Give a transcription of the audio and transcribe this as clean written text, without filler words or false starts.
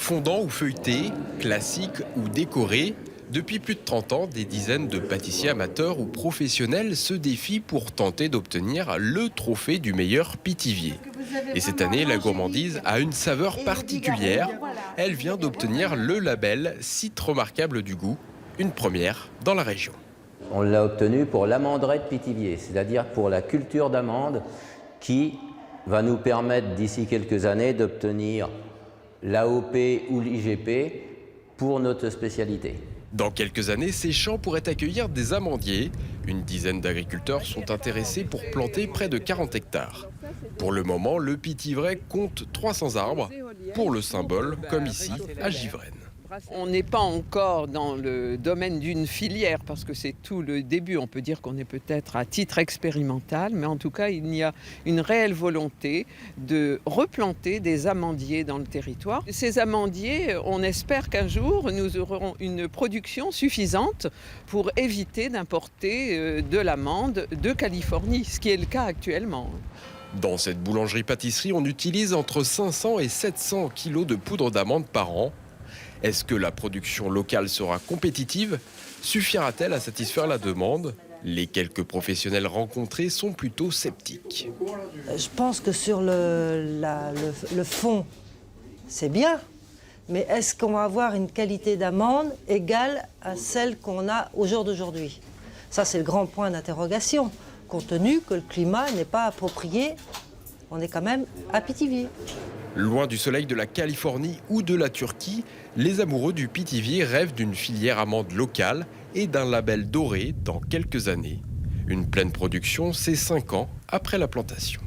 Fondant ou feuilleté, classique ou décoré, depuis plus de 30 ans, des dizaines de pâtissiers amateurs ou professionnels se défient pour tenter d'obtenir le trophée du meilleur pitivier. Et cette année, la gourmandise a une saveur particulière. Elle vient d'obtenir le label Site remarquable du goût, une première dans la région. On l'a obtenu pour l'amanderette Pithiviers, c'est-à-dire pour la culture d'amande qui va nous permettre d'ici quelques années d'obtenir l'AOP ou l'IGP pour notre spécialité. Dans quelques années, ces champs pourraient accueillir des amandiers. Une dizaine d'agriculteurs sont intéressés pour planter près de 40 hectares. Pour le moment, le Pithiviers compte 300 arbres, pour le symbole, comme ici, à Givrennes. On n'est pas encore dans le domaine d'une filière parce que c'est tout le début. On peut dire qu'on est peut-être à titre expérimental, mais en tout cas, il y a une réelle volonté de replanter des amandiers dans le territoire. Ces amandiers, on espère qu'un jour, nous aurons une production suffisante pour éviter d'importer de l'amande de Californie, ce qui est le cas actuellement. Dans cette boulangerie-pâtisserie, on utilise entre 500 et 700 kilos de poudre d'amande par an. Est-ce que la production locale sera compétitive? Suffira-t-elle à satisfaire la demande? Les quelques professionnels rencontrés sont plutôt sceptiques. Je pense que sur le fond, c'est bien. Mais est-ce qu'on va avoir une qualité d'amande égale à celle qu'on a au jour d'aujourd'hui? Ça, c'est le grand point d'interrogation, compte tenu que le climat n'est pas approprié. On est quand même à Pithiviers. Loin du soleil de la Californie ou de la Turquie, les amoureux du Pithiviers rêvent d'une filière amande locale et d'un label doré dans quelques années. Une pleine production, c'est 5 ans après la plantation.